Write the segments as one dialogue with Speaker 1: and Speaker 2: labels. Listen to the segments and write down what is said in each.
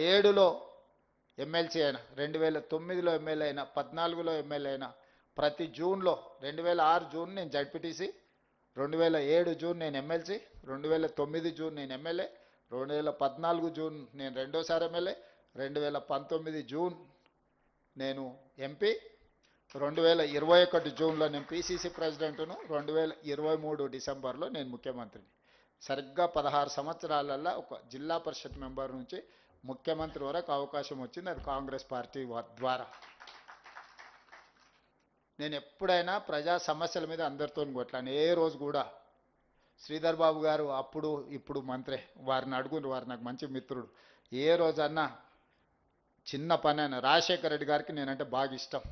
Speaker 1: 2007లో MLC అయినా, 2009లో MLA అయినా, 14లో MLA అయినా, ప్రతి జూన్లో 2006 జూన్ నేను జడ్పీటీసీ, 2007 జూన్ నేను ఎమ్మెల్సీ, 2009 జూన్ నేను ఎమ్మెల్యే, 2014 జూన్ నేను రెండోసారి ఎమ్మెల్యే, 2019 జూన్ నేను ఎంపీ, 2021 జూన్లో నేను పిసిసి ప్రెసిడెంట్ను, 2023 డిసెంబర్లో నేను ముఖ్యమంత్రిని. సరిగ్గా 16 సంవత్సరాలలో ఒక జిల్లా పరిషత్ మెంబర్ నుంచి ముఖ్యమంత్రి వరకు అవకాశం వచ్చింది. అది కాంగ్రెస్ పార్టీ ద్వారా. నేను ఎప్పుడైనా ప్రజా సమస్యల మీద అందరితో కొట్లాను. ఏ రోజు కూడా శ్రీధర్ బాబు గారు అప్పుడు ఇప్పుడు మంత్రే, వారిని అడుగురు, వారు నాకు మంచి మిత్రుడు. ఏ రోజన్నా చిన్న పని అయినా, రాజశేఖర రెడ్డి గారికి నేనంటే బాగా ఇష్టం.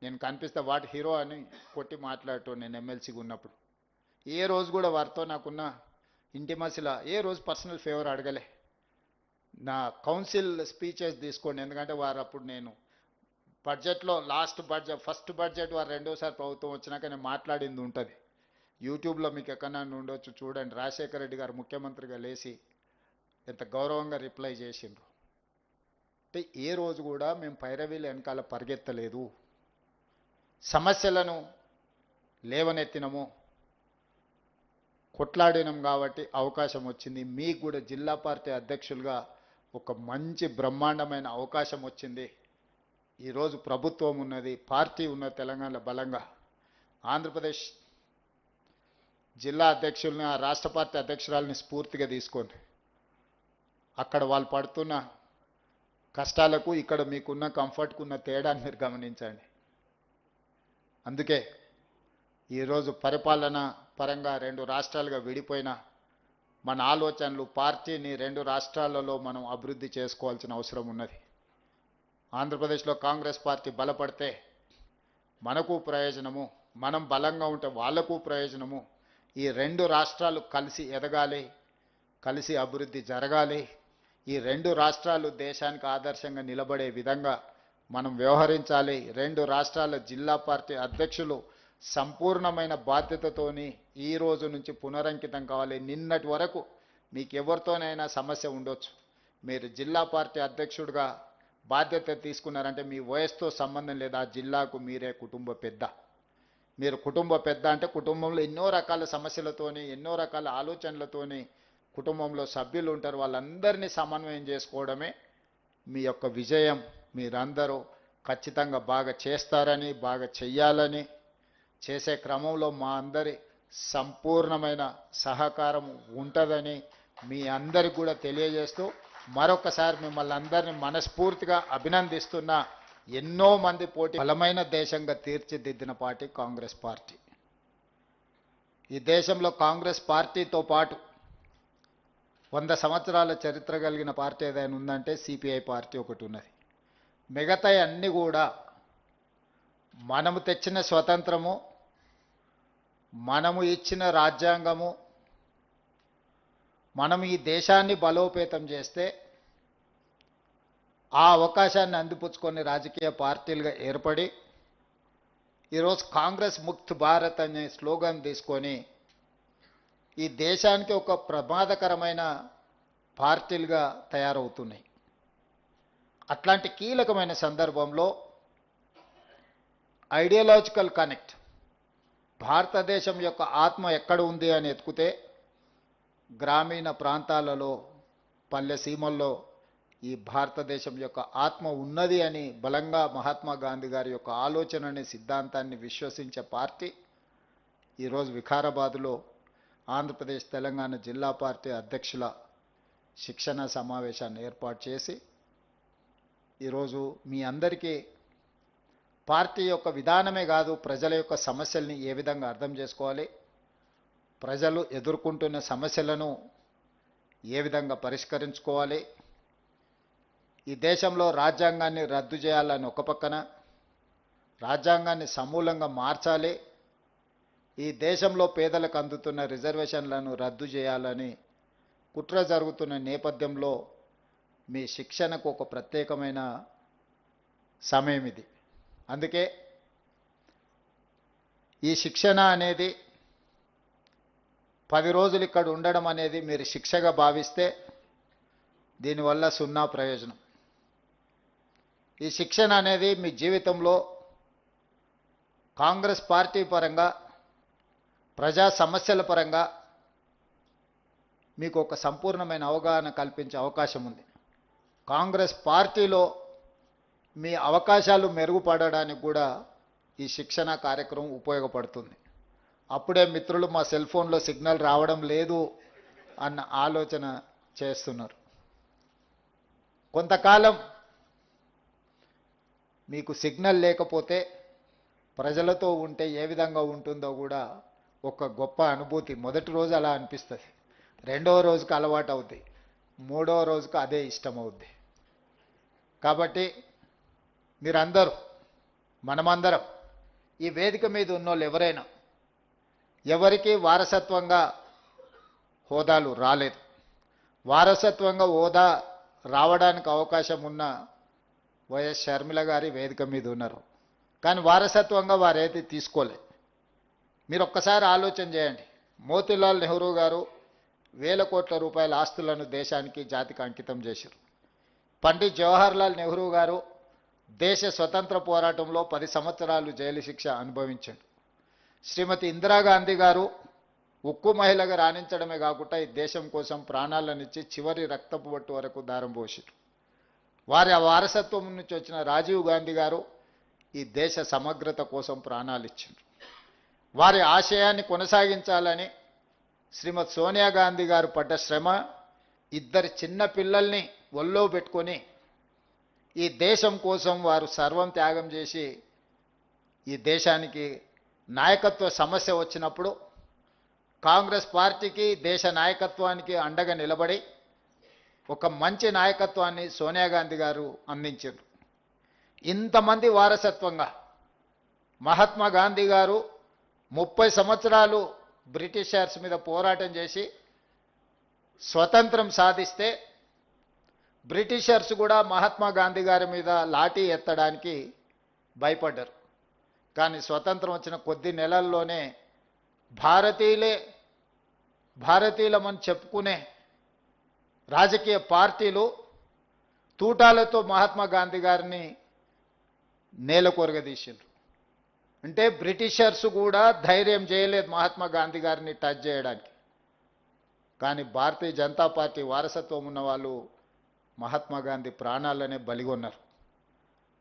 Speaker 1: నేను కనిపిస్తే వాటి హీరో అని కొట్టి మాట్లాడటం నేను ఎమ్మెల్సీగా ఉన్నప్పుడు. ఏ రోజు కూడా వారితో నాకున్న ఇంటిమసిలా ఏ రోజు పర్సనల్ ఫేవర్ అడగలే. నా కౌన్సిల్ స్పీచెస్ తీసుకోండి, ఎందుకంటే వారు అప్పుడు నేను బడ్జెట్లో ఫస్ట్ బడ్జెట్ వారు రెండోసారి ప్రభుత్వం వచ్చినాక నేను మాట్లాడింది ఉంటుంది. యూట్యూబ్లో మీకు ఎక్కడన్నా ఉండొచ్చు, చూడండి. రాజశేఖర రెడ్డి గారు ముఖ్యమంత్రిగా లేచి ఎంత గౌరవంగా రిప్లై చేసిండ్రు. అంటే ఏ రోజు కూడా మేము పైరవీల వెనకాల పరిగెత్తలేదు, సమస్యలను లేవనెత్తినము, కొట్లాడినాం. కాబట్టి అవకాశం వచ్చింది. మీకు కూడా జిల్లా పార్టీ అధ్యక్షులుగా ఒక మంచి బ్రహ్మాండమైన అవకాశం వచ్చింది. ఈరోజు ప్రభుత్వం ఉన్నది, పార్టీ ఉన్న తెలంగాణలో బలంగా. ఆంధ్రప్రదేశ్ జిల్లా అధ్యక్షుల్ని, ఆ రాష్ట్ర పార్టీ అధ్యక్షురాలని స్ఫూర్తిగా తీసుకోండి. అక్కడ వాళ్ళు పడుతున్న కష్టాలకు ఇక్కడ మీకున్న కంఫర్ట్కు ఉన్న తేడాన్ని మీరు గమనించండి. అందుకే ఈరోజు పరిపాలన పరంగా 2 రాష్ట్రాలుగా విడిపోయిన మన ఆలోచనలు, పార్టీని 2 రాష్ట్రాలలో మనం అభివృద్ధి చేసుకోవాల్సిన అవసరం ఉన్నది. ఆంధ్రప్రదేశ్లో కాంగ్రెస్ పార్టీ బలపడితే మనకు ప్రయోజనము, మనం బలంగా ఉంటే వాళ్లకు ప్రయోజనము. ఈ 2 రాష్ట్రాలు కలిసి ఎదగాలి, కలిసి అభివృద్ధి జరగాలి. ఈ 2 రాష్ట్రాలు దేశానికి ఆదర్శంగా నిలబడే విధంగా మనం వ్యవహరించాలి. 2 రాష్ట్రాల జిల్లా పార్టీ అధ్యక్షులు సంపూర్ణమైన బాధ్యతతోని ఈ రోజు నుంచి పునరంకితం కావాలి. నిన్నటి వరకు మీకు ఎవరితోనైనా సమస్య ఉండొచ్చు, మీరు జిల్లా పార్టీ అధ్యక్షుడిగా బాధ్యత తీసుకున్నారంటే మీ వయసుతో సంబంధం లేదు. ఆ జిల్లాకు మీరే కుటుంబ పెద్ద. మీరు కుటుంబ పెద్ద అంటే కుటుంబంలో ఎన్నో రకాల సమస్యలతోని, ఎన్నో రకాల ఆలోచనలతోని కుటుంబంలో సభ్యులు ఉంటారు. వాళ్ళందరినీ సమన్వయం చేసుకోవడమే మీ యొక్క విజయం. మీరందరూ ఖచ్చితంగా బాగా చేస్తారని, బాగా చెయ్యాలని, చేసే క్రమంలో మా అందరి సంపూర్ణమైన సహకారం ఉంటుందని మీ అందరికి కూడా తెలియజేస్తూ మరొకసారి మిమ్మల్ని అందరినీ మనస్ఫూర్తిగా అభినందిస్తున్నా. ఎన్నో మంది పోటీ బలమైన దేశంగా తీర్చిదిద్దిన పార్టీ కాంగ్రెస్ పార్టీ. ఈ దేశంలో కాంగ్రెస్ పార్టీతో పాటు 100 సంవత్సరాల చరిత్ర కలిగిన పార్టీ ఏదైనా ఉందంటే సిపిఐ పార్టీ ఒకటి ఉన్నది. మిగతా అన్నీ కూడా మనము తెచ్చిన స్వతంత్రము, మనము ఇచ్చిన రాజ్యాంగము, మనం ఈ దేశాన్ని బలోపేతం చేస్తే ఆ అవకాశాన్ని అందిపుచ్చుకొని రాజకీయ పార్టీలుగా ఏర్పడి ఈరోజు కాంగ్రెస్ ముక్త్ భారత్ అనే స్లోగన్ తీసుకొని ఈ దేశానికి ఒక ప్రమాదకరమైన పార్టీలుగా తయారవుతున్నాయి. అట్లాంటి కీలకమైన సందర్భంలో ఐడియాలజికల్ కనెక్ట్, భారతదేశం యొక్క ఆత్మ ఎక్కడ ఉంది అని ఎత్తుకుతే గ్రామీణ ప్రాంతాలలో, పల్లె సీమల్లో ఈ భారతదేశం యొక్క ఆత్మ ఉన్నది అని బలంగా మహాత్మా గాంధీ గారి యొక్క ఆలోచనని, సిద్ధాంతాన్ని విశ్వసించే పార్టీ ఈరోజు వికారాబాద్లో ఆంధ్రప్రదేశ్ తెలంగాణ జిల్లా పార్టీ అధ్యక్షుల శిక్షణ సమావేశాన్ని ఏర్పాటు చేసి ఈరోజు మీ అందరికీ పార్టీ యొక్క విధానమే కాదు, ప్రజల యొక్క సమస్యల్ని ఏ విధంగా అర్థం చేసుకోవాలి, ప్రజలు ఎదుర్కొంటున్న సమస్యలను ఏ విధంగా పరిష్కరించుకోవాలి, ఈ దేశంలో రాజ్యాంగాన్ని రద్దు చేయాలని ఒక పక్కన, రాజ్యాంగాన్ని సమూలంగా మార్చాలి, ఈ దేశంలో పేదలకు అందుతున్న రిజర్వేషన్లను రద్దు చేయాలని కుట్ర జరుగుతున్న నేపథ్యంలో మీ శిక్షణకు ఒక ప్రత్యేకమైన సమయం ఇది. అందుకే ఈ శిక్షణ అనేది 10 రోజులు ఇక్కడ ఉండడం అనేది మీరు శిక్షగా భావిస్తే దీనివల్ల సున్నా ప్రయోజనం. ఈ శిక్షణ అనేది మీ జీవితంలో కాంగ్రెస్ పార్టీ పరంగా, ప్రజా సమస్యల పరంగా మీకు ఒక సంపూర్ణమైన అవగాహన కల్పించే అవకాశం ఉంది. కాంగ్రెస్ పార్టీలో మీ అవకాశాలు మెరుగుపడడానికి కూడా ఈ శిక్షణ కార్యక్రమం ఉపయోగపడుతుంది. అప్పుడే మిత్రులు మా సెల్ ఫోన్లో సిగ్నల్ రావడం లేదు అన్న ఆలోచన చేస్తున్నారు. కొంతకాలం మీకు సిగ్నల్ లేకపోతే ప్రజలతో ఉంటే ఏ విధంగా ఉంటుందో కూడా ఒక గొప్ప అనుభూతి. మొదటి రోజు అలా అనిపిస్తుంది, రెండవ రోజుకి అలవాటు అవుద్ది, మూడవ రోజుకి అదే ఇష్టం అవుద్ది. కాబట్టి మీరందరూ, మనమందరం, ఈ వేదిక మీద ఉన్నోళ్ళు ఎవరైనా, ఎవరికి వారసత్వంగా హోదాలు రాలేదు, వారసత్వంగా హోదా రావడానికి అవకాశం ఉన్న వైఎస్ షర్మిల గారి వేదిక మీద ఉన్నారు. కానీ వారసత్వంగా వారైతే తీసుకోలేదు. మీరు ఒక్కసారి ఆలోచన చేయండి. మోతీలాల్ నెహ్రూ గారు వేల కోట్ల రూపాయల ఆస్తులను దేశానికి, జాతికి అంకితం చేశారు. పండిత్ జవహర్లాల్ నెహ్రూ గారు దేశ స్వతంత్ర పోరాటంలో 10 సంవత్సరాలు జైలు శిక్ష అనుభవించారు. శ్రీమతి ఇందిరాగాంధీ గారు ఉక్కు మహిళగా రాణించడమే కాకుండా ఈ దేశం కోసం ప్రాణాలనిచ్చి చివరి రక్తపు బొట్టు వరకు దారం పోసారు. వారి వారసత్వం నుంచి వచ్చిన రాజీవ్ గాంధీ గారు ఈ దేశ సమగ్రత కోసం ప్రాణాలు ఇచ్చారు. వారి ఆశయాన్ని కొనసాగించాలని శ్రీమతి సోనియా గాంధీ గారు పడ్డ శ్రమ, ఇద్దరు చిన్న పిల్లల్ని ఒళ్ళో పెట్టుకొని ఈ దేశం కోసం వారు సర్వం త్యాగం చేసి ఈ దేశానికి నాయకత్వ సమస్య వచ్చినప్పుడు కాంగ్రెస్ పార్టీకి, దేశ నాయకత్వానికి అండగా నిలబడి ఒక మంచి నాయకత్వాన్ని సోనియా గాంధీ గారు అందించారు. ఇంతమంది వారసత్వంగా మహాత్మా గాంధీ గారు 30 సంవత్సరాలు బ్రిటిషర్స్ మీద పోరాటం చేసి స్వతంత్రం సాధిస్తే బ్రిటిషర్స్ కూడా మహాత్మా గాంధీ గారి మీద లాఠీ ఎత్తడానికి భయపడ్డారు. కానీ స్వతంత్రం వచ్చిన కొద్ది నెలల్లోనే భారతీయులమని చెప్పుకునే రాజకీయ పార్టీలు తూటాలతో మహాత్మా గాంధీ గారిని నేలకొరగదీశారు. అంటే బ్రిటిషర్స్ కూడా ధైర్యం చేయలేదు మహాత్మా గాంధీ గారిని టచ్ చేయడానికి. కానీ భారతీయ జనతా పార్టీ వారసత్వం ఉన్న వాళ్ళు మహాత్మా గాంధీ ప్రాణాలనే బలిగొన్నారు.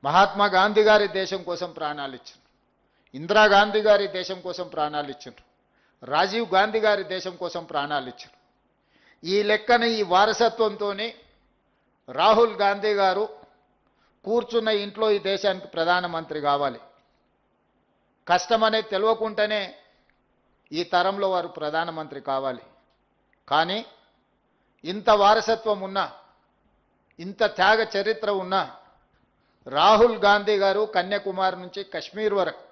Speaker 1: మహాత్మా గాంధీ గారి దేశం కోసం ప్రాణాలు ఇచ్చారు, ఇందిరాగాంధీ గారి దేశం కోసం ప్రాణాలు ఇచ్చారు, రాజీవ్ గాంధీ గారి దేశం కోసం ప్రాణాలు ఇచ్చారు. ఈ లెక్కన ఈ వారసత్వంతోనే రాహుల్ గాంధీ గారు కూర్చున్న ఇంట్లో ఈ దేశానికి ప్రధానమంత్రి కావాలి. కష్టమనేది తెలియకుండానే ఈ తరంలో వారు ప్రధానమంత్రి కావాలి. కానీ ఇంత వారసత్వం ఉన్నా, ఇంత త్యాగ చరిత్ర ఉన్నా రాహుల్ గాంధీ గారు కన్యాకుమారి నుంచి కశ్మీర్ వరకు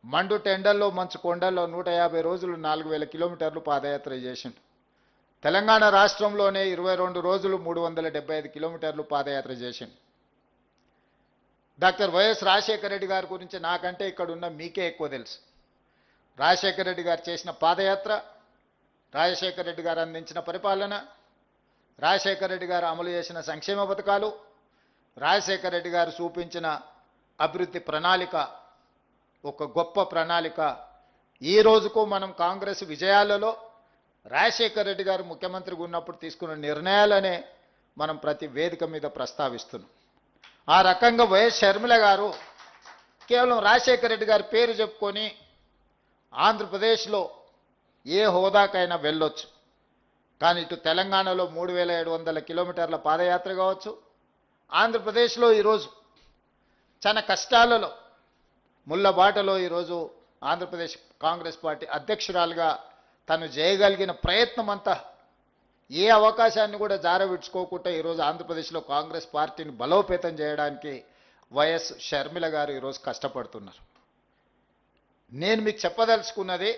Speaker 1: మండు టెండల్లో, మంచు కొండల్లో 150 రోజులు 4000 కిలోమీటర్లు పాదయాత్ర చేసిండు. తెలంగాణ రాష్ట్రంలోనే 22 రోజులు 375 కిలోమీటర్లు పాదయాత్ర చేసిండు. డాక్టర్ వైఎస్ రాజశేఖర రెడ్డి గారి గురించి నాకంటే ఇక్కడ ఉన్న మీకే ఎక్కువ తెలుసు. రాజశేఖర రెడ్డి గారు చేసిన పాదయాత్ర, రాజశేఖర రెడ్డి గారు అందించిన పరిపాలన, రాజశేఖర రెడ్డి గారు అమలు చేసిన సంక్షేమ పథకాలు, రాజశేఖర రెడ్డి గారు చూపించిన అభివృద్ధి ప్రణాళిక ఒక గొప్ప ప్రణాళిక. ఈ రోజుకు మనం కాంగ్రెస్ విజయాలలో రాజశేఖర రెడ్డి గారు ముఖ్యమంత్రిగా ఉన్నప్పుడు తీసుకున్న నిర్ణయాలనే మనం ప్రతి వేదిక మీద ప్రస్తావిస్తున్నాం. ఆ రకంగా వైఎస్ షర్మిల గారు కేవలం రాజశేఖర రెడ్డి గారి పేరు చెప్పుకొని ఆంధ్రప్రదేశ్లో ఏ హోదాకైనా వెళ్ళొచ్చు. కానీ ఇటు తెలంగాణలో 3700 కిలోమీటర్ల పాదయాత్ర కావచ్చు, ఆంధ్రప్రదేశ్లో ఈరోజు చాలా కష్టాలలో ముళ్ళబాటలో ఈరోజు ఆంధ్రప్రదేశ్ కాంగ్రెస్ పార్టీ అధ్యక్షురాలుగా తను చేయగలిగిన ప్రయత్నం అంతా, ఏ అవకాశాన్ని కూడా జారవిడ్చుకోకుండా ఈరోజు ఆంధ్రప్రదేశ్లో కాంగ్రెస్ పార్టీని బలోపేతం చేయడానికి వైఎస్ షర్మిల గారు ఈరోజు కష్టపడుతున్నారు. నేను మీకు చెప్పదలుచుకున్నది,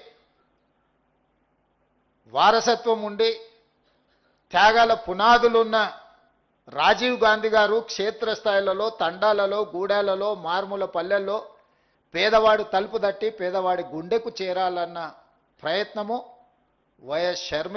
Speaker 1: వారసత్వం ఉండి త్యాగాల పునాదులున్న రాజీవ్ గాంధీ గారు క్షేత్రస్థాయిలలో, తండాలలో, గూడాలలో, మారుమూల పల్లెల్లో పేదవాడు తలుపు తట్టి పేదవాడి గుండెకు చేరాలన్న ప్రయత్నము వైఎస్ షర్మిల